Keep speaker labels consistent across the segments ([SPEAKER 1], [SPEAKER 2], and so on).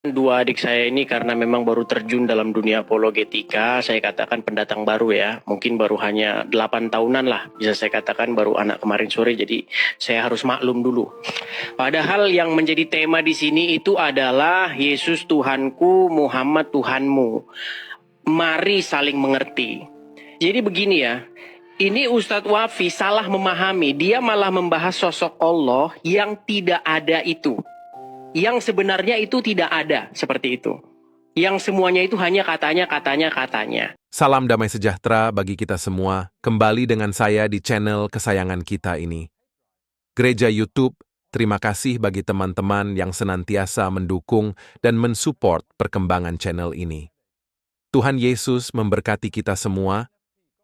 [SPEAKER 1] Dua adik saya ini karena memang baru terjun dalam dunia apologetika, saya katakan pendatang baru ya. Mungkin baru hanya 8 tahunan lah, bisa saya katakan baru anak kemarin sore, jadi saya harus maklum dulu. Padahal yang menjadi tema di sini itu adalah Yesus Tuhanku, Muhammad Tuhanmu. Mari saling mengerti. Jadi begini ya, ini Ustadz Wafi salah memahami, dia malah membahas sosok Allah yang tidak ada itu. Yang sebenarnya itu tidak ada seperti itu. Yang semuanya itu hanya katanya.
[SPEAKER 2] Salam damai sejahtera bagi kita semua, kembali dengan saya di channel kesayangan kita ini. Gereja YouTube, terima kasih bagi teman-teman yang senantiasa mendukung dan mensupport perkembangan channel ini. Tuhan Yesus memberkati kita semua.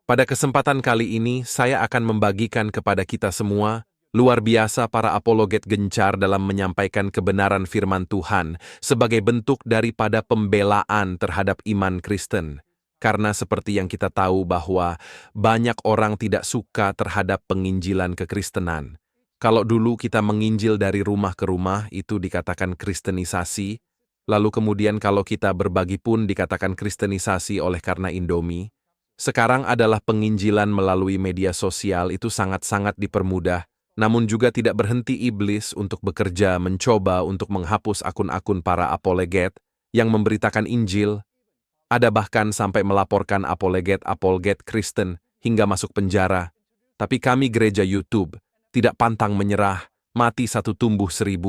[SPEAKER 2] Pada kesempatan kali ini, saya akan membagikan kepada kita semua, luar biasa para apologet gencar dalam menyampaikan kebenaran firman Tuhan sebagai bentuk daripada pembelaan terhadap iman Kristen. Karena seperti yang kita tahu bahwa banyak orang tidak suka terhadap penginjilan kekristenan. Kalau dulu kita menginjil dari rumah ke rumah, itu dikatakan kristenisasi. Lalu kemudian kalau kita berbagi pun dikatakan kristenisasi oleh karena Indomie. Sekarang adalah penginjilan melalui media sosial itu sangat-sangat dipermudah, namun juga tidak berhenti iblis untuk bekerja mencoba untuk menghapus akun-akun para apologet yang memberitakan Injil. Ada bahkan sampai melaporkan apologet Kristen hingga masuk penjara. Tapi kami gereja YouTube tidak pantang menyerah, mati satu tumbuh 1000.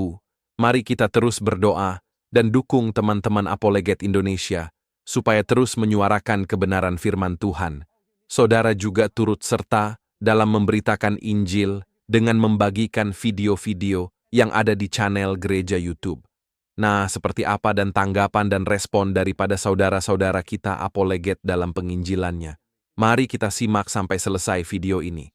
[SPEAKER 2] Mari kita terus berdoa dan dukung teman-teman apologet Indonesia supaya terus menyuarakan kebenaran firman Tuhan. Saudara juga turut serta dalam memberitakan Injil dengan membagikan video-video yang ada di channel gereja YouTube. Nah, seperti apa dan tanggapan dan respon daripada saudara-saudara kita apologet dalam penginjilannya? Mari kita simak sampai selesai video ini.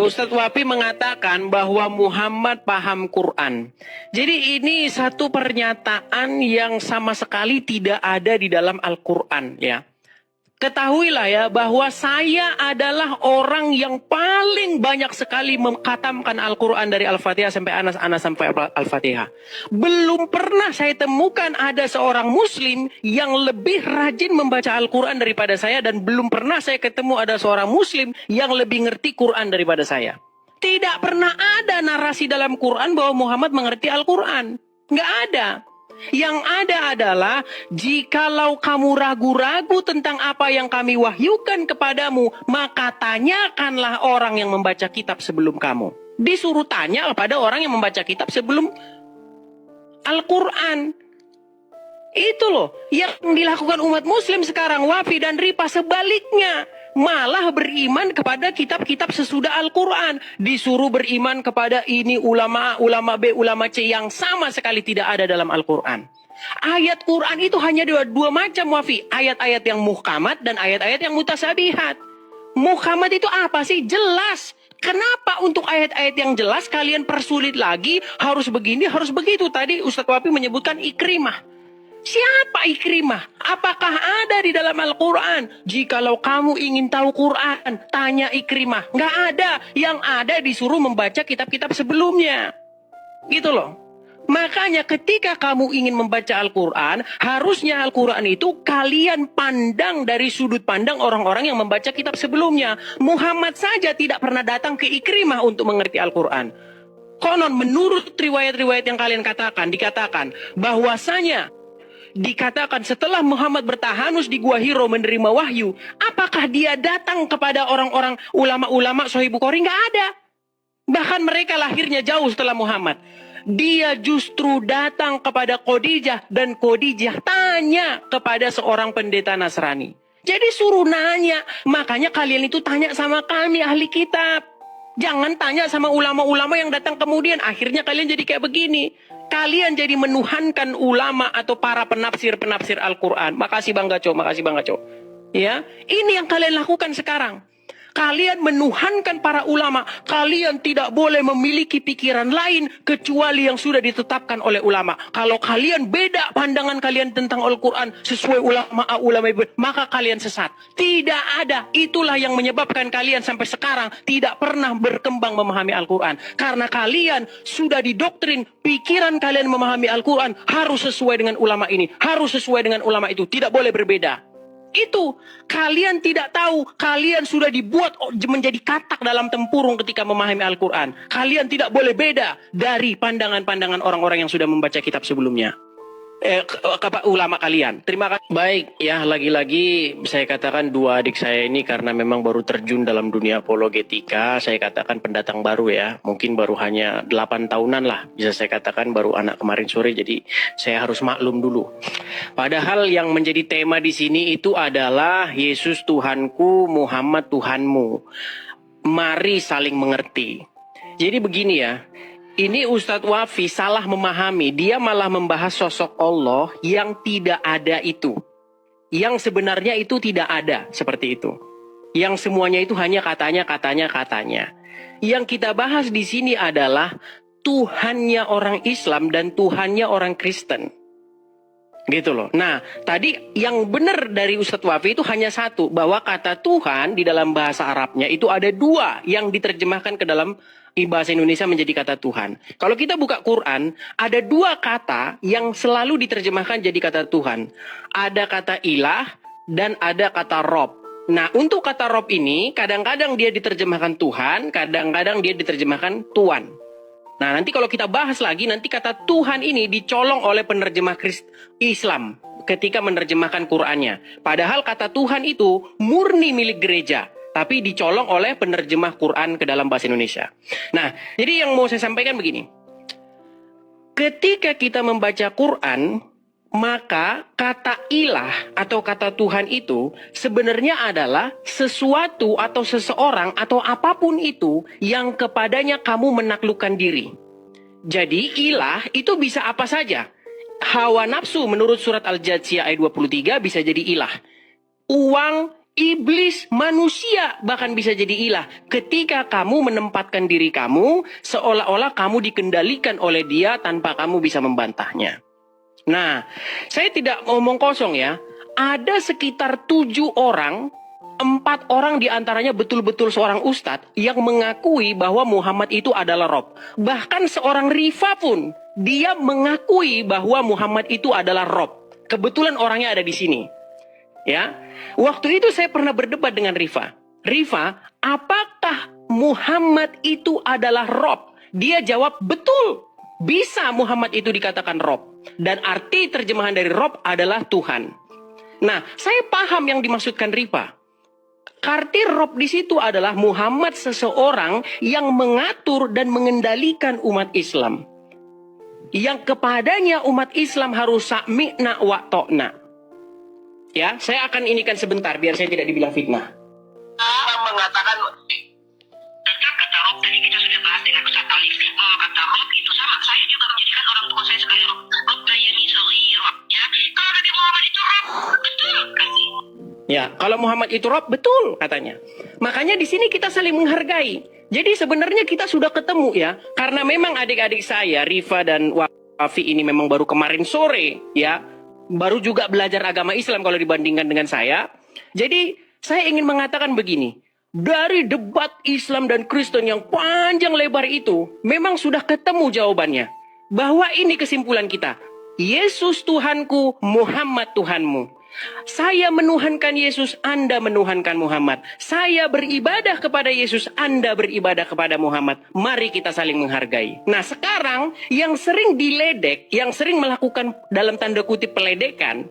[SPEAKER 1] Ustadz Wafi mengatakan bahwa Muhammad paham Quran. Jadi ini satu pernyataan yang sama sekali tidak ada di dalam Al-Quran ya. Ketahuilah ya bahwa saya adalah orang yang paling banyak sekali mengkhatamkan Al-Quran dari Al-Fatihah sampai Anas sampai Al-Fatihah. Belum pernah saya temukan ada seorang muslim yang lebih rajin membaca Al-Quran daripada saya, dan belum pernah saya ketemu ada seorang muslim yang lebih ngerti Quran daripada saya. Tidak pernah ada narasi dalam Quran bahwa Muhammad mengerti Al-Quran. Nggak ada. Yang ada adalah, jikalau kamu ragu-ragu tentang apa yang kami wahyukan kepadamu, maka tanyakanlah orang yang membaca kitab sebelum kamu. Disuruh tanya kepada orang yang membaca kitab sebelum Al-Quran. Itu loh yang dilakukan umat muslim sekarang, Wafi dan Ripa sebaliknya. Malah beriman kepada kitab-kitab sesudah Al-Quran. Disuruh beriman kepada ini ulama, ulama B, ulama C yang sama sekali tidak ada dalam Al-Quran. Ayat Quran itu hanya dua macam, Wafi. Ayat-ayat yang muhkamat dan ayat-ayat yang mutasabihat. Muhkamat itu apa sih? Jelas. Kenapa untuk ayat-ayat yang jelas kalian persulit lagi? Harus begini, harus begitu. Tadi Ustadz Wafi menyebutkan Ikrimah. Siapa Ikrimah? Apakah ada di dalam Al-Quran? Jikalau kamu ingin tahu Quran, tanya Ikrimah. Nggak ada. Yang ada disuruh membaca kitab-kitab sebelumnya. Gitu loh. Makanya ketika kamu ingin membaca Al-Quran, harusnya Al-Quran itu kalian pandang dari sudut pandang orang-orang yang membaca kitab sebelumnya. Muhammad saja tidak pernah datang ke Ikrimah untuk mengerti Al-Quran. Konon menurut riwayat-riwayat yang kalian katakan, dikatakan bahwasanya dikatakan setelah Muhammad bertahanus di Gua Hiro menerima wahyu, apakah dia datang kepada orang-orang ulama-ulama Sahih Bukhari? Nggak ada. Bahkan mereka lahirnya jauh setelah Muhammad. Dia justru datang kepada Khadijah, dan Khadijah tanya kepada seorang pendeta Nasrani. Jadi suruh nanya. Makanya kalian itu tanya sama kami ahli kitab. Jangan tanya sama ulama-ulama yang datang kemudian. Akhirnya kalian jadi kayak begini. Kalian jadi menuhankan ulama atau para penafsir-penafsir Al-Quran. Makasih Bang Gaco, makasih Bang Gaco. Ya, ini yang kalian lakukan sekarang. Kalian menuhankan para ulama. Kalian tidak boleh memiliki pikiran lain kecuali yang sudah ditetapkan oleh ulama. Kalau kalian beda pandangan kalian tentang Al-Quran sesuai ulama maka kalian sesat. Tidak ada. Itulah yang menyebabkan kalian sampai sekarang tidak pernah berkembang memahami Al-Quran. Karena kalian sudah didoktrin pikiran kalian memahami Al-Quran harus sesuai dengan ulama ini, harus sesuai dengan ulama itu, tidak boleh berbeda. Itu kalian tidak tahu, kalian sudah dibuat menjadi katak dalam tempurung ketika memahami Al-Quran. Kalian tidak boleh beda dari pandangan-pandangan orang-orang yang sudah membaca kitab sebelumnya. Ulama kalian. Terima kasih. Baik, ya lagi-lagi saya katakan dua adik saya ini karena memang baru terjun dalam dunia apologetika, saya katakan pendatang baru ya. Mungkin baru hanya 8 tahunan lah, bisa saya katakan baru anak kemarin sore, jadi saya harus maklum dulu. Padahal yang menjadi tema di sini itu adalah Yesus Tuhanku, Muhammad Tuhanmu. Mari saling mengerti. Jadi begini ya. Ini Ustadz Wafi salah memahami. Dia malah membahas sosok Allah yang tidak ada itu. Yang sebenarnya itu tidak ada seperti itu. Yang semuanya itu hanya katanya. Yang kita bahas di sini adalah Tuhannya orang Islam dan Tuhannya orang Kristen. Gitu loh. Nah, tadi yang benar dari Ustadz Wafi itu hanya satu. Bahwa kata Tuhan di dalam bahasa Arabnya itu ada dua yang diterjemahkan ke dalam bahasa Indonesia menjadi kata Tuhan. Kalau kita buka Quran, ada dua kata yang selalu diterjemahkan jadi kata Tuhan. Ada kata ilah dan ada kata Rob. Nah, untuk kata Rob ini, kadang-kadang dia diterjemahkan Tuhan, kadang-kadang dia diterjemahkan Tuan. Nah, nanti kalau kita bahas lagi, nanti kata Tuhan ini dicolong oleh penerjemah Islam ketika menerjemahkan Qurannya. Padahal kata Tuhan itu murni milik gereja, tapi dicolong oleh penerjemah Quran ke dalam bahasa Indonesia. Nah, jadi yang mau saya sampaikan begini. Ketika kita membaca Quran, maka kata ilah atau kata Tuhan itu sebenarnya adalah sesuatu atau seseorang atau apapun itu yang kepadanya kamu menaklukkan diri. Jadi ilah itu bisa apa saja. Hawa nafsu menurut surat Al-Jathiyah ayat 23 bisa jadi ilah. Uang, iblis, manusia bahkan bisa jadi ilah. Ketika kamu menempatkan diri kamu seolah-olah kamu dikendalikan oleh dia tanpa kamu bisa membantahnya. Nah, saya tidak ngomong kosong ya. Ada sekitar 7 orang, 4 orang diantaranya betul-betul seorang ustadz yang mengakui bahwa Muhammad itu adalah Rob. Bahkan seorang Rifa pun, dia mengakui bahwa Muhammad itu adalah Rob. Kebetulan orangnya ada di sini. Ya, waktu itu saya pernah berdebat dengan Rifa. Rifa, apakah Muhammad itu adalah Rob? Dia jawab betul. Bisa Muhammad itu dikatakan Rob. Dan arti terjemahan dari Rob adalah Tuhan. Nah, saya paham yang dimaksudkan Rifa. Arti Rob di situ adalah Muhammad seseorang yang mengatur dan mengendalikan umat Islam. Yang kepadanya umat Islam harus sami'na wa ta'na. Ya, saya akan inikan sebentar biar saya tidak dibilang fitnah. Mengatakan kata Rob tadi kita sudah bahas dengan Ustaz Alif. Kata Rob itu sama. Saya juga menjadikan orang tua saya sekali Rob. Rob bayani sohiro. Ya, kalau Nabi Muhammad itu Rob, betul kasih. Ya, kalau Muhammad itu Rob, betul katanya. Makanya di sini kita saling menghargai. Jadi sebenarnya kita sudah ketemu ya. Karena memang adik-adik saya, Rifa dan Wafi ini memang baru kemarin sore ya. Baru juga belajar agama Islam kalau dibandingkan dengan saya. Jadi saya ingin mengatakan begini. Dari debat Islam dan Kristen yang panjang lebar itu, memang sudah ketemu jawabannya. Bahwa ini kesimpulan kita. Yesus Tuhanku, Muhammad Tuhanmu. Saya menuhankan Yesus, Anda menuhankan Muhammad. Saya beribadah kepada Yesus, Anda beribadah kepada Muhammad. Mari kita saling menghargai. Nah sekarang yang sering diledek, yang sering melakukan dalam tanda kutip peledekan,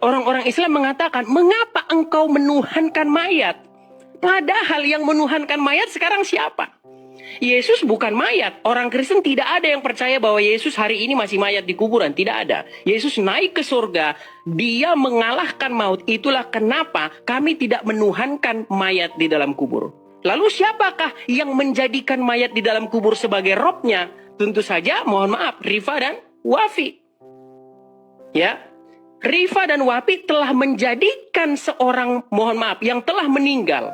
[SPEAKER 1] orang-orang Islam mengatakan, mengapa engkau menuhankan mayat? Padahal yang menuhankan mayat sekarang siapa? Yesus bukan mayat. Orang Kristen tidak ada yang percaya bahwa Yesus hari ini masih mayat di kuburan. Tidak ada. Yesus naik ke surga. Dia mengalahkan maut. Itulah kenapa kami tidak menuhankan mayat di dalam kubur. Lalu siapakah yang menjadikan mayat di dalam kubur sebagai robnya? Tentu saja, mohon maaf, Rifa dan Wafi. Ya, Rifa dan Wafi telah menjadikan seorang, mohon maaf, yang telah meninggal.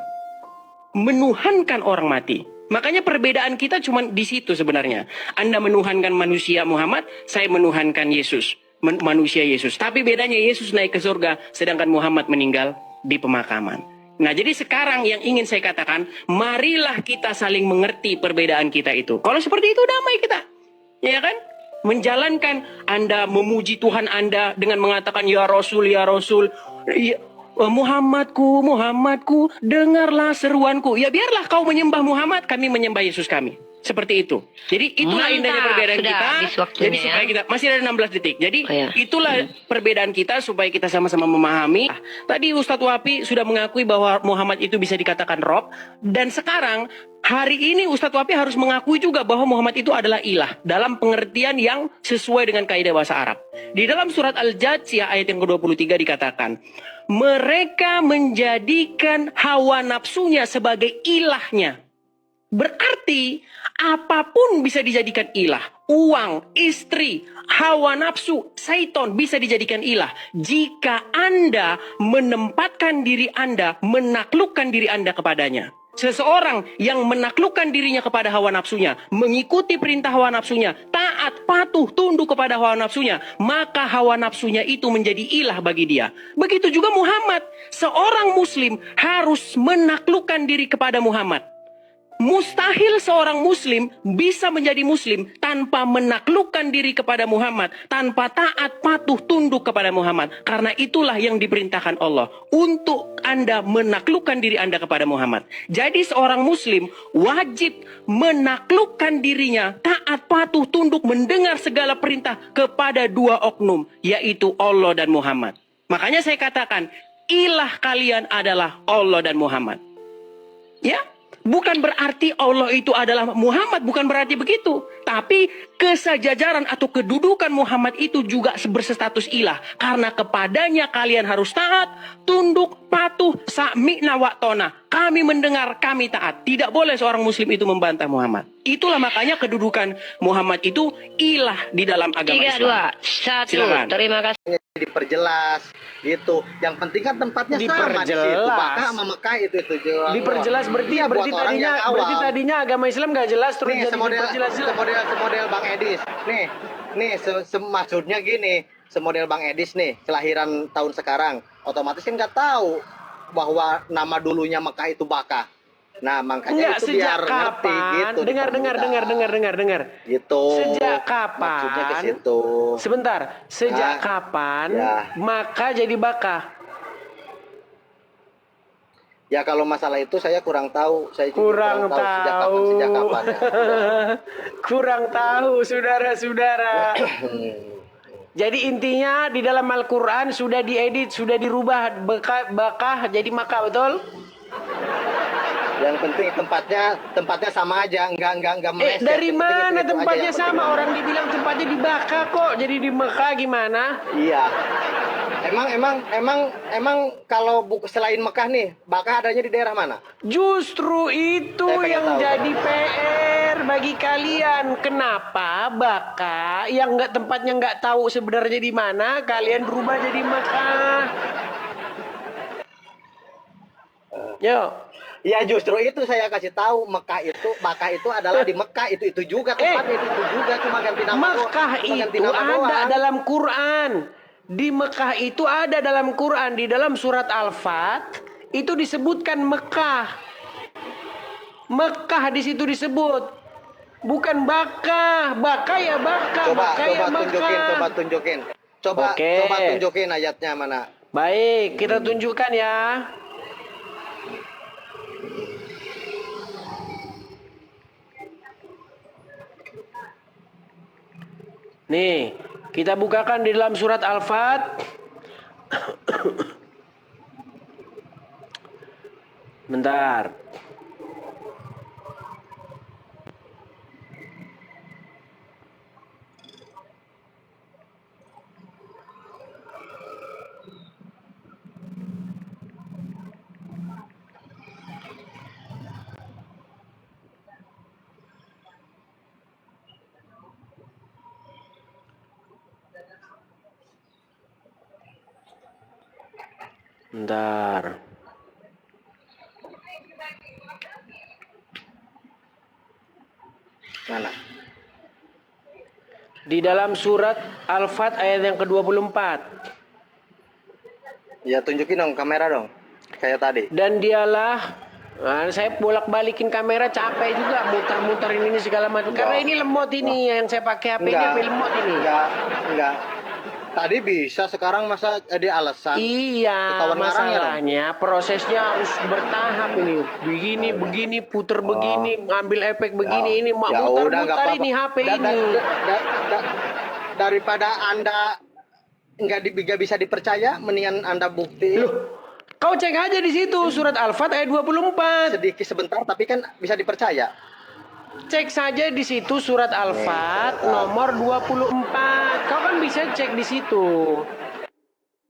[SPEAKER 1] menuhankan orang mati. Makanya perbedaan kita cuma di situ sebenarnya. Anda menuhankan manusia Muhammad, saya menuhankan Yesus, manusia Yesus. Tapi bedanya Yesus naik ke surga, sedangkan Muhammad meninggal di pemakaman. Nah, jadi sekarang yang ingin saya katakan, marilah kita saling mengerti perbedaan kita itu. Kalau seperti itu damai kita. Ya kan? Menjalankan Anda memuji Tuhan Anda dengan mengatakan ya Rasul, ya, Muhammadku, Muhammadku, dengarlah seruanku. Ya biarlah kau menyembah Muhammad, kami menyembah Yesus kami. Seperti itu. Jadi itulah indahnya perbedaan
[SPEAKER 3] sudah
[SPEAKER 1] kita.
[SPEAKER 3] habis waktunya,
[SPEAKER 1] Jadi supaya kita masih ada 16 detik. Jadi
[SPEAKER 3] Oh, ya.
[SPEAKER 1] itulah perbedaan kita supaya kita sama-sama memahami. Tadi Ustadz Wapi sudah mengakui bahwa Muhammad itu bisa dikatakan Rob, dan sekarang hari ini Ustadz Wapi harus mengakui juga bahwa Muhammad itu adalah ilah dalam pengertian yang sesuai dengan kaidah bahasa Arab. Di dalam surat Al-Jathiyah ayat yang ke-23 dikatakan, mereka menjadikan hawa nafsunya sebagai ilahnya. Berarti apapun bisa dijadikan ilah. Uang, istri, hawa nafsu, syaiton bisa dijadikan ilah. Jika Anda menempatkan diri Anda, menaklukkan diri Anda kepadanya. Seseorang yang menaklukkan dirinya kepada hawa nafsunya, mengikuti perintah hawa nafsunya, taat, patuh, tunduk kepada hawa nafsunya, maka hawa nafsunya itu menjadi ilah bagi dia. Begitu juga Muhammad. Seorang muslim harus menaklukkan diri kepada Muhammad. Mustahil seorang muslim bisa menjadi muslim tanpa menaklukkan diri kepada Muhammad, tanpa taat, patuh, tunduk kepada Muhammad. Karena itulah yang diperintahkan Allah untuk Anda menaklukkan diri Anda kepada Muhammad. Jadi seorang muslim wajib menaklukkan dirinya, taat, patuh, tunduk, mendengar segala perintah kepada dua oknum, yaitu Allah dan Muhammad. Makanya saya katakan, ilah kalian adalah Allah dan Muhammad. Ya, bukan berarti Allah itu adalah Muhammad, bukan berarti begitu. Tapi kesejajaran atau kedudukan Muhammad itu juga berstatus ilah. Karena kepadanya kalian harus taat, tunduk, patuh, sami'na wa ta'na. Kami mendengar, kami taat. Tidak boleh seorang muslim itu membantah Muhammad. Itulah makanya kedudukan Muhammad itu ilah di dalam agama
[SPEAKER 3] 3,
[SPEAKER 1] Islam.
[SPEAKER 3] 2, 1.
[SPEAKER 1] Silakan.
[SPEAKER 3] Terima kasih.
[SPEAKER 4] Diperjelas gitu. Yang penting kan tempatnya sama di situ.
[SPEAKER 1] Diperjelas.
[SPEAKER 4] Maka sama Mekah itu juga.
[SPEAKER 1] Diperjelas berarti
[SPEAKER 4] Iya, buat
[SPEAKER 1] berarti
[SPEAKER 4] orang
[SPEAKER 1] tadinya
[SPEAKER 4] yang awam.
[SPEAKER 1] berarti tadinya agama Islam gak jelas terus
[SPEAKER 4] Nih
[SPEAKER 1] jadi diperjelas.
[SPEAKER 4] semodel Bang Edis. Nih maksudnya gini, semodel Bang Edis nih, kelahiran tahun sekarang, otomatis kan nggak tahu bahwa nama dulunya Mekah itu Bakah. Nah, makanya
[SPEAKER 1] Enggak,
[SPEAKER 4] itu biar
[SPEAKER 1] sejak
[SPEAKER 4] ngerti
[SPEAKER 1] kapan?
[SPEAKER 4] gitu.
[SPEAKER 1] Dengar.
[SPEAKER 4] Gitu.
[SPEAKER 1] Sejak
[SPEAKER 4] Maksudnya ke
[SPEAKER 1] kapan?
[SPEAKER 4] situ.
[SPEAKER 1] Sebentar, sejak
[SPEAKER 4] Nah,
[SPEAKER 1] kapan
[SPEAKER 4] ya.
[SPEAKER 1] maka jadi Bakah?
[SPEAKER 4] Ya kalau masalah itu saya kurang tahu. Saya juga
[SPEAKER 1] Kurang tahu.
[SPEAKER 4] Sejak kapan ya.
[SPEAKER 1] Kurang tahu, saudara-saudara. Jadi intinya di dalam Al-Quran sudah diedit, sudah dirubah Bakah jadi Makkah, betul?
[SPEAKER 4] Yang penting tempatnya sama aja, enggak meleset.
[SPEAKER 1] Dari
[SPEAKER 4] Yang penting
[SPEAKER 1] mana
[SPEAKER 4] itu aja
[SPEAKER 1] tempatnya
[SPEAKER 4] yang penting.
[SPEAKER 1] sama? Orang dibilang tempatnya di Bakah kok, jadi di Mekah gimana?
[SPEAKER 4] Iya. Emang kalau selain Mekah nih, Bakah adanya di daerah mana?
[SPEAKER 1] Justru itu
[SPEAKER 4] Saya pengen
[SPEAKER 1] yang
[SPEAKER 4] tahu.
[SPEAKER 1] jadi PR bagi kalian. Kenapa Bakah yang tempatnya nggak tahu sebenarnya di mana, kalian berubah jadi Mekah? Yo.
[SPEAKER 4] Ya justru itu saya kasih tahu, Bakah itu adalah di Mekah, itu juga tempatnya itu juga, cuma ganti nama doang.
[SPEAKER 1] Mekah
[SPEAKER 4] Cuma ganti
[SPEAKER 1] itu
[SPEAKER 4] nama
[SPEAKER 1] ada
[SPEAKER 4] doang.
[SPEAKER 1] dalam Quran. Di Mekah itu ada dalam Quran, di dalam surat Al-Fat itu disebutkan Mekah. Mekah di situ disebut. Bukan Bakah. Bakah ya Bakah, Mekah ya Mekah.
[SPEAKER 4] Coba tunjukin. Coba tunjukin ayatnya mana.
[SPEAKER 1] Baik, kita tunjukkan ya. Nih, kita bukakan di dalam surat Al-Fat. Bentar. Bentar. Di dalam surat Al-Fat ayat yang ke-24.
[SPEAKER 4] Ya tunjukin dong kamera dong. Kayak tadi.
[SPEAKER 1] Dan dialah, nah, saya bolak-balikin kamera capek juga muter-muterin ini segala macam. Karena ini lemot ini yang saya pakai HP ini HP lemot ini.
[SPEAKER 4] Enggak. Tadi bisa, sekarang masa ada alasan?
[SPEAKER 1] Iya,
[SPEAKER 4] Ketahuan ngarangnya
[SPEAKER 1] masalahnya prosesnya harus bertahap ini. Begini, puter begini, ngambil efek begini, ini mau
[SPEAKER 4] Ya udah, nggak
[SPEAKER 1] muter-muter
[SPEAKER 4] apa-apa.
[SPEAKER 1] ini HP
[SPEAKER 4] Da-
[SPEAKER 1] ini.
[SPEAKER 4] Daripada Anda nggak bisa dipercaya, mendingan Anda bukti
[SPEAKER 1] Kau cek aja di situ surat Al-Fat ayat 24.
[SPEAKER 4] sedikit sebentar, tapi kan bisa dipercaya.
[SPEAKER 1] Cek saja di situ surat Al-Fat nomor 24. Kau kan bisa cek di situ.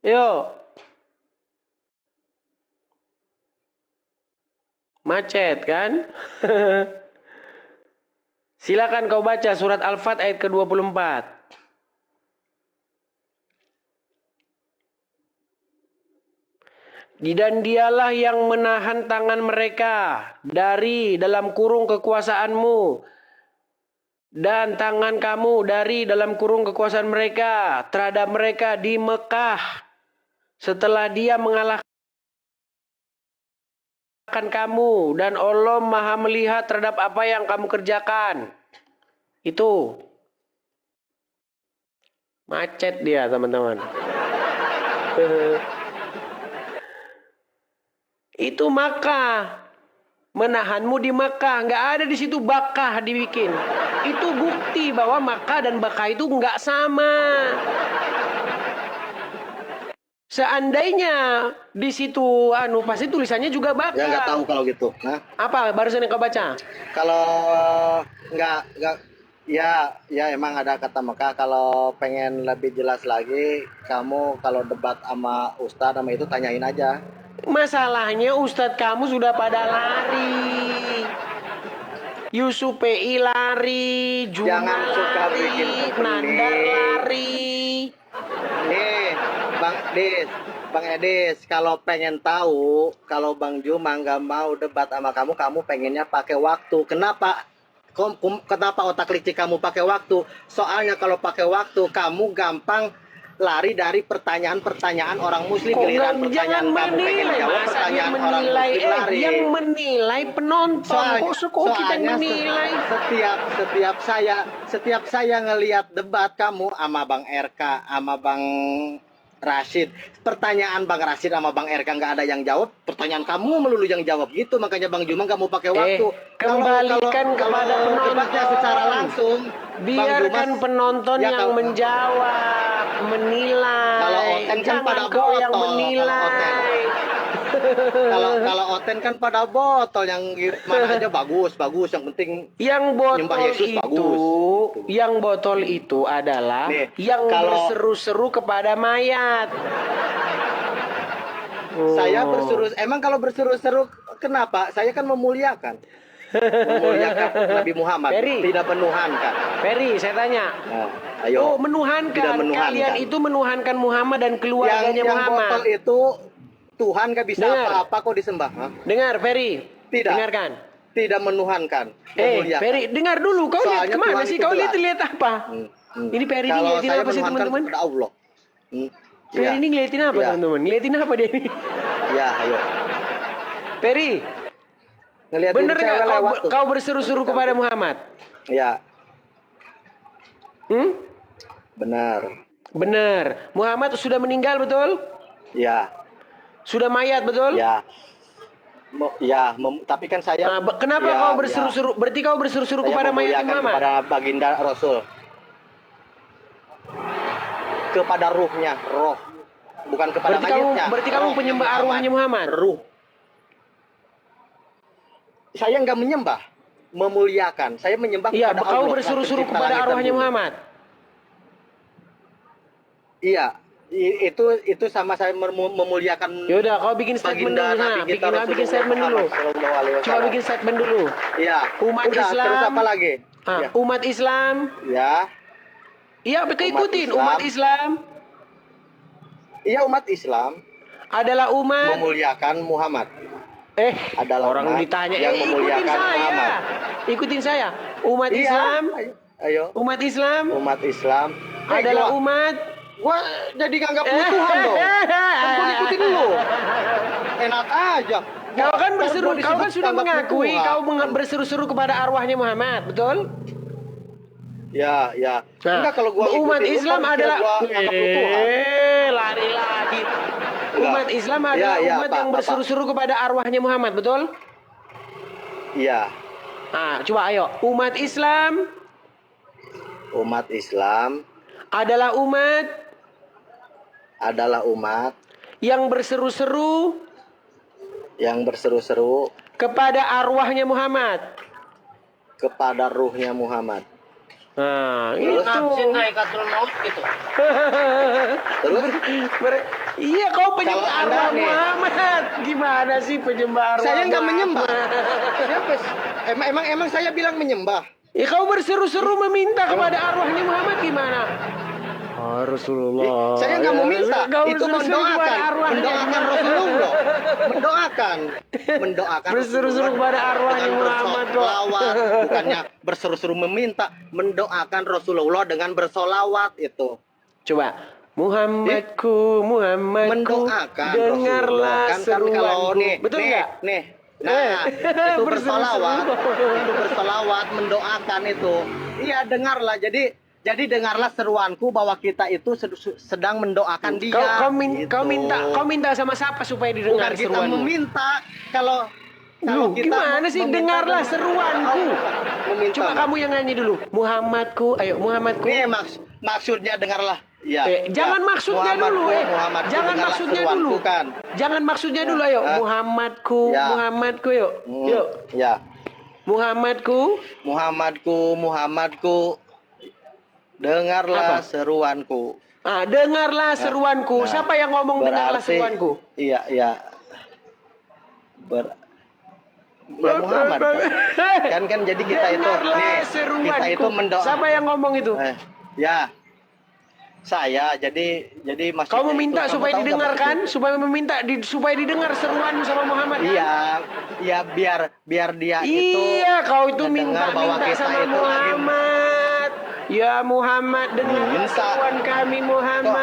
[SPEAKER 1] Yuk. Macet kan? Silakan kau baca surat Al-Fat ayat ke-24. Dan dialah yang menahan tangan mereka dari dalam kurung kekuasaanmu, dan tangan kamu dari dalam kurung kekuasaan mereka terhadap mereka di Mekah setelah dia mengalahkan kamu, dan Allah Maha melihat terhadap apa yang kamu kerjakan. Itu macet dia, teman-teman. Itu Makkah, menahanmu di Makkah, nggak ada di situ Bakah dibikin. Itu bukti bahwa Makkah dan Bakah itu nggak sama. Seandainya di situ pasti tulisannya juga Bakah.
[SPEAKER 4] Ya nggak tahu kalau gitu. Nah,
[SPEAKER 1] Apa barusan yang kau baca?
[SPEAKER 4] kalau nggak ya emang ada kata Mekah. Kalau pengen lebih jelas lagi, kamu kalau debat sama Ustadz sama itu tanyain aja.
[SPEAKER 1] Masalahnya Ustadz kamu sudah pada lari. Yusuf PI lari, Juma
[SPEAKER 4] Jangan suka
[SPEAKER 1] lari,
[SPEAKER 4] bikin pening.
[SPEAKER 1] Nandar lari.
[SPEAKER 4] Nih, Bang Edis, kalau pengen tahu, kalau Bang Juma nggak mau debat sama kamu pengennya pakai waktu. Kenapa? Kenapa otak licik kamu pakai waktu? Soalnya kalau pakai waktu, kamu gampang lari dari pertanyaan-pertanyaan orang muslim. Giliran pertanyaan kamu pengen jawab, pertanyaan orang muslim lari.
[SPEAKER 1] Yang menilai penonton. Kok kita menilai?
[SPEAKER 4] Setiap saya ngelihat debat kamu sama Bang RK sama Bang Rashid, pertanyaan Bang Rashid sama Bang RK nggak ada yang jawab, pertanyaan kamu melulu yang jawab gitu, makanya Bang Juma nggak mau pakai waktu.
[SPEAKER 1] Kembalikan kepada penonton
[SPEAKER 4] debatnya secara langsung,
[SPEAKER 1] biarkan penonton yang menjawab, menilai.
[SPEAKER 4] Kalau Oten kan pada
[SPEAKER 1] kau yang
[SPEAKER 4] botol,
[SPEAKER 1] menilai.
[SPEAKER 4] kalau Oten kan pada botol, yang mana aja bagus, yang penting
[SPEAKER 1] yang
[SPEAKER 4] nyembah
[SPEAKER 1] botol
[SPEAKER 4] Yesus
[SPEAKER 1] itu
[SPEAKER 4] bagus.
[SPEAKER 1] yang botol itu adalah
[SPEAKER 4] Nih,
[SPEAKER 1] yang
[SPEAKER 4] kalau
[SPEAKER 1] berseru-seru kepada mayat.
[SPEAKER 4] Saya emang kalau berseru-seru kenapa? Saya kan memuliakan Nabi Muhammad,
[SPEAKER 1] Ferry.
[SPEAKER 4] tidak menuhankan.
[SPEAKER 1] Ferry, saya tanya.
[SPEAKER 4] Nah, ayo.
[SPEAKER 1] Menuhankan.
[SPEAKER 4] Tidak menuhankan.
[SPEAKER 1] Kalian itu menuhankan Muhammad dan keluarganya
[SPEAKER 4] yang
[SPEAKER 1] Muhammad.
[SPEAKER 4] botol itu Tuhan gak bisa apa-apa kok disembah. Hah?
[SPEAKER 1] Dengar, Ferry.
[SPEAKER 4] Tidak.
[SPEAKER 1] Dengarkan.
[SPEAKER 4] Tidak menuhankan. Memuliakan.
[SPEAKER 1] Ferry, dengar dulu. Kau lihat
[SPEAKER 4] Soalnya
[SPEAKER 1] kemana
[SPEAKER 4] Tuhan
[SPEAKER 1] sih?
[SPEAKER 4] itu
[SPEAKER 1] Kau
[SPEAKER 4] gelas.
[SPEAKER 1] lihat apa? Ini Ferry ini
[SPEAKER 4] Kalau
[SPEAKER 1] ngeliatin
[SPEAKER 4] saya
[SPEAKER 1] apa sih,
[SPEAKER 4] menuhankan
[SPEAKER 1] teman-teman?
[SPEAKER 4] kepada Allah.
[SPEAKER 1] Ferry ini ngeliatin apa,
[SPEAKER 4] Ya.
[SPEAKER 1] teman-teman? Ngeliatin apa dia ini?
[SPEAKER 4] Ya, ayo.
[SPEAKER 1] Ferry,
[SPEAKER 4] Ngeliatin
[SPEAKER 1] bener
[SPEAKER 4] cewek
[SPEAKER 1] nggak
[SPEAKER 4] lewat tuh.
[SPEAKER 1] kau berseru-seru kepada Muhammad?
[SPEAKER 4] Ya, benar.
[SPEAKER 1] Benar. Muhammad sudah meninggal, betul?
[SPEAKER 4] Ya.
[SPEAKER 1] Sudah mayat, betul?
[SPEAKER 4] Ya. Tapi kan saya
[SPEAKER 1] Kenapa kau berseru-seru? Berarti kau berseru-seru
[SPEAKER 4] saya
[SPEAKER 1] kepada mayat
[SPEAKER 4] memuliakan
[SPEAKER 1] Muhammad?
[SPEAKER 4] kepada baginda Rasul. Kepada ruhnya, roh. Bukan kepada mayatnya.
[SPEAKER 1] Berarti kamu penyembah arwahnya Muhammad?
[SPEAKER 4] Ruh. Saya nggak menyembah, memuliakan. Saya menyembah
[SPEAKER 1] Iya,
[SPEAKER 4] kepada
[SPEAKER 1] kau
[SPEAKER 4] Allah.
[SPEAKER 1] berseru-seru
[SPEAKER 4] Pencipta
[SPEAKER 1] kepada
[SPEAKER 4] langit dan
[SPEAKER 1] arwahnya
[SPEAKER 4] bumi.
[SPEAKER 1] Muhammad.
[SPEAKER 4] Iya, itu sama saya memuliakan.
[SPEAKER 1] Yaudah, kau bikin statement
[SPEAKER 4] baginda
[SPEAKER 1] dulu sana.
[SPEAKER 4] Nabi kita
[SPEAKER 1] Bikin statement dulu.
[SPEAKER 4] Muhammad Sallallahu Alaihi
[SPEAKER 1] Coba
[SPEAKER 4] Wasallam.
[SPEAKER 1] bikin statement dulu.
[SPEAKER 4] Iya.
[SPEAKER 1] Umat
[SPEAKER 4] Udah,
[SPEAKER 1] Islam.
[SPEAKER 4] Terus apa lagi? Ya.
[SPEAKER 1] Umat Islam.
[SPEAKER 4] Ya.
[SPEAKER 1] Iya, ikutin.
[SPEAKER 4] Islam.
[SPEAKER 1] Umat Islam
[SPEAKER 4] Iya, umat Islam
[SPEAKER 1] adalah umat.
[SPEAKER 4] memuliakan Muhammad.
[SPEAKER 1] Orang
[SPEAKER 4] Adalah umat
[SPEAKER 1] ditanya.
[SPEAKER 4] yang
[SPEAKER 1] Ikutin
[SPEAKER 4] memuliakan
[SPEAKER 1] saya.
[SPEAKER 4] Muhammad.
[SPEAKER 1] Ikutin saya. Umat
[SPEAKER 4] Iya.
[SPEAKER 1] Islam
[SPEAKER 4] Ayo.
[SPEAKER 1] Umat Islam
[SPEAKER 4] Umat Islam
[SPEAKER 1] adalah umat.
[SPEAKER 4] gua jadi nganggap lu Tuhan dong. Kan gua ikutin lu. Enak aja.
[SPEAKER 1] Kau kan berseru,
[SPEAKER 4] Gua
[SPEAKER 1] kau kan
[SPEAKER 4] disebut
[SPEAKER 1] sudah
[SPEAKER 4] nganggap lu
[SPEAKER 1] mengakui
[SPEAKER 4] Tuhan.
[SPEAKER 1] kau berseru-seru kepada arwahnya Muhammad, betul?
[SPEAKER 4] Ya, ya.
[SPEAKER 1] Nah,
[SPEAKER 4] Enggak, kalau gua
[SPEAKER 1] umat
[SPEAKER 4] ikutin lu,
[SPEAKER 1] Islam
[SPEAKER 4] kan
[SPEAKER 1] adalah
[SPEAKER 4] gua nganggap lu Tuhan.
[SPEAKER 1] lari lagi.
[SPEAKER 4] Enggak.
[SPEAKER 1] Umat Islam adalah
[SPEAKER 4] Ya,
[SPEAKER 1] umat
[SPEAKER 4] Pak,
[SPEAKER 1] yang
[SPEAKER 4] Pak.
[SPEAKER 1] berseru-seru kepada arwahnya Muhammad, betul?
[SPEAKER 4] Iya.
[SPEAKER 1] Nah, coba ayo. Umat Islam
[SPEAKER 4] Umat Islam
[SPEAKER 1] adalah
[SPEAKER 4] umat
[SPEAKER 1] yang berseru-seru
[SPEAKER 4] yang berseru-seru
[SPEAKER 1] kepada arwahnya Muhammad.
[SPEAKER 4] kepada ruhnya Muhammad.
[SPEAKER 1] Nah,
[SPEAKER 4] Terus?
[SPEAKER 1] itu.
[SPEAKER 4] Gitu.
[SPEAKER 1] Iya, kau penyembah
[SPEAKER 4] Kalau Anda
[SPEAKER 1] arwah
[SPEAKER 4] nih-
[SPEAKER 1] Muhammad. Gimana sih penyembah arwah?
[SPEAKER 4] Saya nggak menyembah.
[SPEAKER 1] Muhammad?
[SPEAKER 4] Siapa? Emang saya bilang menyembah.
[SPEAKER 1] Ya, kau berseru-seru meminta kepada arwahnya Muhammad gimana? Oh, Rasulullah.
[SPEAKER 4] Saya nggak mau minta.
[SPEAKER 1] Kau
[SPEAKER 4] Itu
[SPEAKER 1] berseru-seru kepada
[SPEAKER 4] mendoakan
[SPEAKER 1] arwahnya
[SPEAKER 4] Rasulullah. Mendoakan
[SPEAKER 1] Berseru-seru
[SPEAKER 4] Rasulullah
[SPEAKER 1] kepada arwahnya
[SPEAKER 4] dengan
[SPEAKER 1] Muhammad, kok.
[SPEAKER 4] bersolawat, bukannya berseru-seru meminta, mendoakan Rasulullah dengan bersolawat itu.
[SPEAKER 1] Coba. Muhammadku,
[SPEAKER 4] Mendoakan
[SPEAKER 1] dengarlah
[SPEAKER 4] Rasulullah. Kan kalau
[SPEAKER 1] seruanku.
[SPEAKER 4] nih,
[SPEAKER 1] Betul
[SPEAKER 4] nih,
[SPEAKER 1] nggak?
[SPEAKER 4] nih. Nah, itu
[SPEAKER 1] Berseru-seru.
[SPEAKER 4] bersolawat, mendoakan itu. Iya, dengarlah. Jadi dengarlah seruanku bahwa kita itu sedang mendoakan dia. Gitu.
[SPEAKER 1] Kau minta sama siapa supaya didengar
[SPEAKER 4] Bukan kita
[SPEAKER 1] seruanmu?
[SPEAKER 4] meminta. Kalau kita
[SPEAKER 1] Gimana sih
[SPEAKER 4] meminta
[SPEAKER 1] dengarlah
[SPEAKER 4] dengan-
[SPEAKER 1] seruanku?
[SPEAKER 4] Meminta.
[SPEAKER 1] Coba kamu yang nyanyi dulu. Muhammadku, ayo Muhammadku.
[SPEAKER 4] Nih maksudnya dengarlah. Ya.
[SPEAKER 1] Jangan maksudnya dulu,
[SPEAKER 4] Muhammadku,
[SPEAKER 1] jangan
[SPEAKER 4] dengarlah
[SPEAKER 1] maksudnya
[SPEAKER 4] seruanku,
[SPEAKER 1] dulu.
[SPEAKER 4] kan.
[SPEAKER 1] Jangan maksudnya dulu, ayo.
[SPEAKER 4] Ah.
[SPEAKER 1] Muhammadku,
[SPEAKER 4] Ya.
[SPEAKER 1] Muhammadku, yuk. Yuk.
[SPEAKER 4] Ya.
[SPEAKER 1] Muhammadku,
[SPEAKER 4] Muhammadku, dengarlah
[SPEAKER 1] Apa?
[SPEAKER 4] seruanku.
[SPEAKER 1] dengarlah seruanku.
[SPEAKER 4] Nah,
[SPEAKER 1] Siapa yang ngomong dengarlah
[SPEAKER 4] berarti-
[SPEAKER 1] seruanku?
[SPEAKER 4] Iya. Ya Muhammad kan jadi kita itu
[SPEAKER 1] Dengarlah
[SPEAKER 4] nih
[SPEAKER 1] seruanku.
[SPEAKER 4] kita itu mendoa.
[SPEAKER 1] Siapa yang ngomong itu?
[SPEAKER 4] Ya. Saya jadi maksudnya
[SPEAKER 1] Kau meminta
[SPEAKER 4] itu, kamu
[SPEAKER 1] supaya
[SPEAKER 4] tahu nggak
[SPEAKER 1] didengarkan, supaya didengar seruanmu sama Muhammad. Kan?
[SPEAKER 4] Iya, ya biar dia itu
[SPEAKER 1] Iya, kau itu
[SPEAKER 4] mendengar bahwa
[SPEAKER 1] minta
[SPEAKER 4] kita
[SPEAKER 1] sama
[SPEAKER 4] itu lagi
[SPEAKER 1] Muhammad. Ya Muhammad, dengar
[SPEAKER 4] Minta.
[SPEAKER 1] seruan kami Muhammad.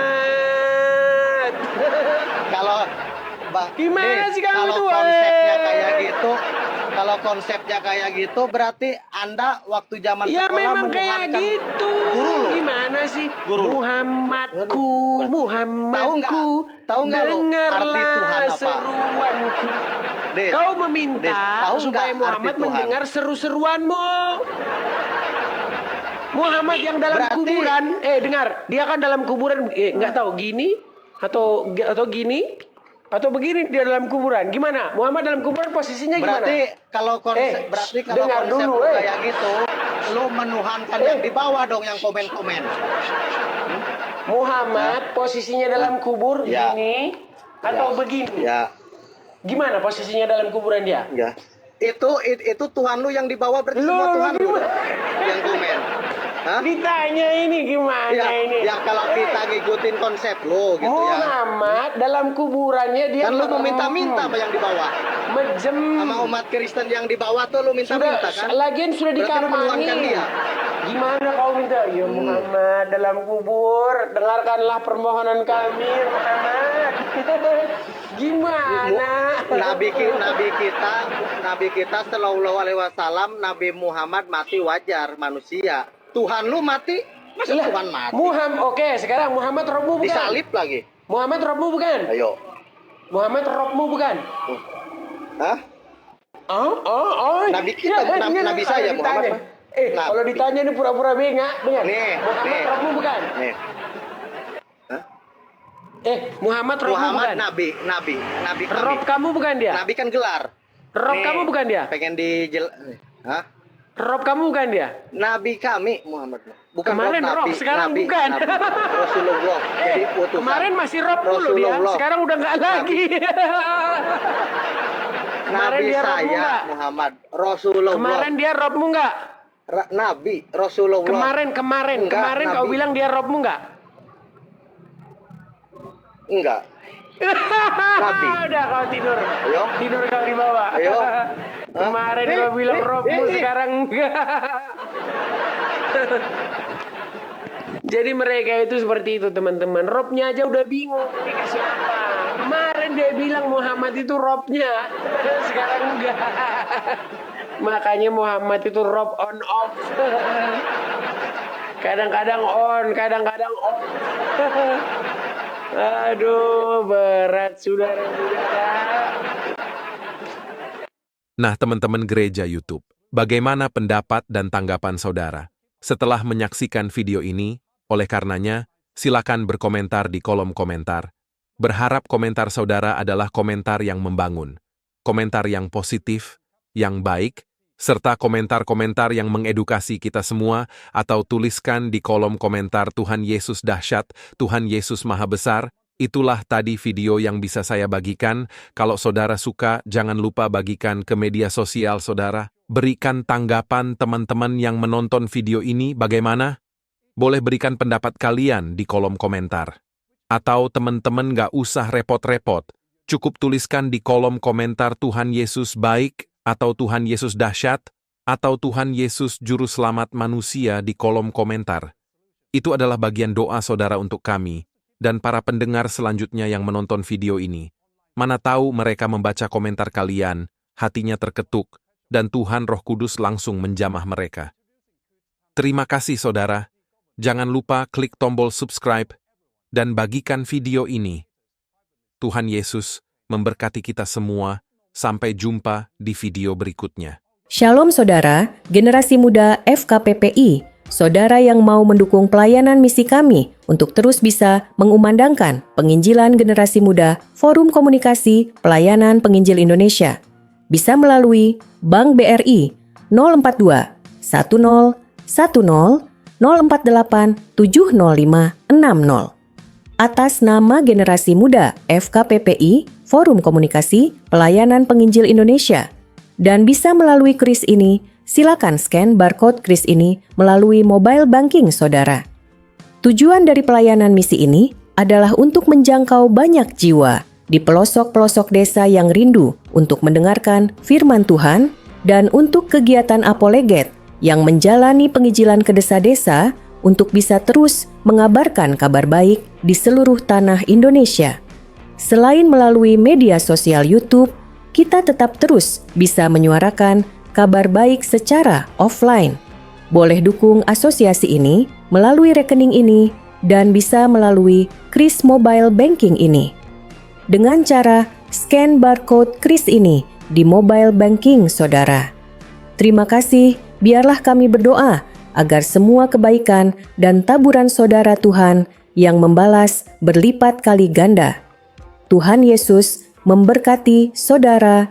[SPEAKER 4] kalau
[SPEAKER 1] Gimana sih kamu
[SPEAKER 4] kalau
[SPEAKER 1] tuh,
[SPEAKER 4] konsepnya kayak gitu, kalau konsepnya kayak gitu berarti Anda waktu zaman
[SPEAKER 1] Ya
[SPEAKER 4] sekolah
[SPEAKER 1] memang kayak
[SPEAKER 4] menuhankan
[SPEAKER 1] gitu.
[SPEAKER 4] guru lu.
[SPEAKER 1] Gimana sih?
[SPEAKER 4] Guru lu.
[SPEAKER 1] Muhammadku, Muhammadku,
[SPEAKER 4] Tahu nggak lu arti
[SPEAKER 1] dengarlah
[SPEAKER 4] Tuhan apa?
[SPEAKER 1] seruanku.
[SPEAKER 4] Dit,
[SPEAKER 1] Kau meminta
[SPEAKER 4] Dit, tahu
[SPEAKER 1] supaya
[SPEAKER 4] nggak
[SPEAKER 1] Muhammad
[SPEAKER 4] arti Tuhan?
[SPEAKER 1] mendengar seru-seruanmu. Muhammad yang dalam
[SPEAKER 4] Berarti-
[SPEAKER 1] kuburan, dengar, dia kan dalam kuburan, nggak tahu gini atau gini atau begini dia dalam kuburan. Gimana? Muhammad dalam kuburan posisinya gimana?
[SPEAKER 4] Berarti kalau konsep
[SPEAKER 1] dengar
[SPEAKER 4] konsep
[SPEAKER 1] dulu,
[SPEAKER 4] lu kayak gitu, lu menuhankan yang di bawah dong yang komen-komen.
[SPEAKER 1] Muhammad posisinya dalam kubur
[SPEAKER 4] Ya.
[SPEAKER 1] gini atau begini?
[SPEAKER 4] Ya,
[SPEAKER 1] Gimana posisinya dalam kuburan dia?
[SPEAKER 4] ya. Itu Tuhan lu yang di bawah berarti
[SPEAKER 1] Lu
[SPEAKER 4] semua Tuhan lu
[SPEAKER 1] gimana?
[SPEAKER 4] yang komen. Hah?
[SPEAKER 1] Ditanya ini gimana
[SPEAKER 4] Ya,
[SPEAKER 1] ini?
[SPEAKER 4] ya kalau kita ngikutin konsep lu gitu ya.
[SPEAKER 1] Muhammad dalam kuburannya dia
[SPEAKER 4] Kan lu meminta-minta apa yang di bawah.
[SPEAKER 1] Mejem.
[SPEAKER 4] Sama umat Kristen yang di bawah tuh lu minta-minta kan.
[SPEAKER 1] Lagian sudah
[SPEAKER 4] Berarti lu menuhankan
[SPEAKER 1] dikampangi.
[SPEAKER 4] dia.
[SPEAKER 1] Gimana kau minta? Ya Muhammad dalam kubur, dengarkanlah permohonan kami Muhammad. Gimana?
[SPEAKER 4] Nabi kita sallallahu alaihi wasallam, Nabi Muhammad mati wajar manusia. Tuhan lu mati, masa
[SPEAKER 1] Lah,
[SPEAKER 4] Tuhan mati?
[SPEAKER 1] Oke, sekarang Muhammad Robmu bukan?
[SPEAKER 4] Disalib lagi.
[SPEAKER 1] Muhammad Robmu bukan?
[SPEAKER 4] Ayo.
[SPEAKER 1] Muhammad Robmu bukan?
[SPEAKER 4] Hah?
[SPEAKER 1] Oh.
[SPEAKER 4] Nabi kita, Nabi saya,
[SPEAKER 1] kalau
[SPEAKER 4] Muhammad.
[SPEAKER 1] ditanya.
[SPEAKER 4] Nabi.
[SPEAKER 1] Kalau ditanya ini pura-pura bengak, dengar.
[SPEAKER 4] Nih,
[SPEAKER 1] Muhammad
[SPEAKER 4] nih.
[SPEAKER 1] Robmu bukan?
[SPEAKER 4] Nih. Hah?
[SPEAKER 1] Muhammad Robmu
[SPEAKER 4] Muhammad
[SPEAKER 1] bukan?
[SPEAKER 4] Nabi kami.
[SPEAKER 1] Rob kamu bukan dia?
[SPEAKER 4] Nabi kan gelar.
[SPEAKER 1] Rob
[SPEAKER 4] Nih,
[SPEAKER 1] kamu bukan dia?
[SPEAKER 4] Pengen Hah?
[SPEAKER 1] Rob kamu bukan dia?
[SPEAKER 4] Nabi kami Muhammad. Bukan
[SPEAKER 1] Kemarin
[SPEAKER 4] Nabi,
[SPEAKER 1] Rob, sekarang
[SPEAKER 4] Nabi,
[SPEAKER 1] bukan.
[SPEAKER 4] Nabi. Rasulullah. Jadi utusan.
[SPEAKER 1] Kemarin masih Rob dulu dia,
[SPEAKER 4] Rasulullah.
[SPEAKER 1] sekarang udah nggak lagi. Kemarin
[SPEAKER 4] Nabi
[SPEAKER 1] dia Robmu
[SPEAKER 4] saya
[SPEAKER 1] nggak?
[SPEAKER 4] Muhammad. Rasulullah.
[SPEAKER 1] Kemarin dia Robmu nggak?
[SPEAKER 4] Nabi Rasulullah.
[SPEAKER 1] Kemarin
[SPEAKER 4] Enggak,
[SPEAKER 1] kau
[SPEAKER 4] Nabi.
[SPEAKER 1] bilang dia Robmu nggak?
[SPEAKER 4] Enggak. Nabi.
[SPEAKER 1] Udah kau tidur.
[SPEAKER 4] Ayo.
[SPEAKER 1] Tidur kau di bawah.
[SPEAKER 4] Ayo.
[SPEAKER 1] Kemarin
[SPEAKER 4] Hah?
[SPEAKER 1] kau bilang Robmu,
[SPEAKER 4] eh.
[SPEAKER 1] sekarang enggak.
[SPEAKER 3] Jadi mereka itu seperti itu teman-teman. Robnya aja udah bingung dikasih apa. Kemarin dia bilang Muhammad itu robnya, sekarang enggak. Makanya Muhammad itu rob on off. Kadang-kadang on, kadang-kadang off. Aduh, berat saudara-saudara.
[SPEAKER 2] Nah, teman-teman gereja YouTube, bagaimana pendapat dan tanggapan saudara? Setelah menyaksikan video ini, oleh karenanya, silakan berkomentar di kolom komentar. Berharap komentar saudara adalah komentar yang membangun, komentar yang positif, yang baik, serta komentar-komentar yang mengedukasi kita semua, atau tuliskan di kolom komentar Tuhan Yesus dahsyat, Tuhan Yesus maha besar. Itulah tadi video yang bisa saya bagikan. Kalau saudara suka, jangan lupa bagikan ke media sosial saudara. Berikan tanggapan teman-teman yang menonton video ini bagaimana? Boleh berikan pendapat kalian di kolom komentar. Atau teman-teman gak usah repot-repot, cukup tuliskan di kolom komentar Tuhan Yesus baik, atau Tuhan Yesus dahsyat, atau Tuhan Yesus juru selamat manusia di kolom komentar. Itu adalah bagian doa saudara untuk kami, dan para pendengar selanjutnya yang menonton video ini. Mana tahu mereka membaca komentar kalian, hatinya terketuk, dan Tuhan Roh Kudus langsung menjamah mereka. Terima kasih saudara. Jangan lupa klik tombol subscribe dan bagikan video ini. Tuhan Yesus memberkati kita semua. Sampai jumpa di video berikutnya.
[SPEAKER 5] Shalom saudara, generasi muda FKPPI, saudara yang mau mendukung pelayanan misi kami untuk terus bisa mengumandangkan penginjilan generasi muda Forum Komunikasi Pelayanan Penginjil Indonesia. Bisa melalui Bank BRI 042 10 10 048 705 60. Atas nama generasi muda FKPPI, Forum Komunikasi Pelayanan Penginjil Indonesia. Dan bisa melalui kris ini, silakan scan barcode kris ini melalui mobile banking saudara. Tujuan dari pelayanan misi ini adalah untuk menjangkau banyak jiwa di pelosok-pelosok desa yang rindu untuk mendengarkan firman Tuhan dan untuk kegiatan apoleget yang menjalani penginjilan ke desa-desa untuk bisa terus mengabarkan kabar baik di seluruh tanah Indonesia. Selain melalui media sosial YouTube, kita tetap terus bisa menyuarakan kabar baik secara offline. Boleh dukung asosiasi ini melalui rekening ini dan bisa melalui kris mobile banking ini. Dengan cara scan barcode kris ini di mobile banking saudara. Terima kasih, biarlah kami berdoa agar semua kebaikan dan taburan saudara Tuhan yang membalas berlipat kali ganda. Tuhan Yesus memberkati saudara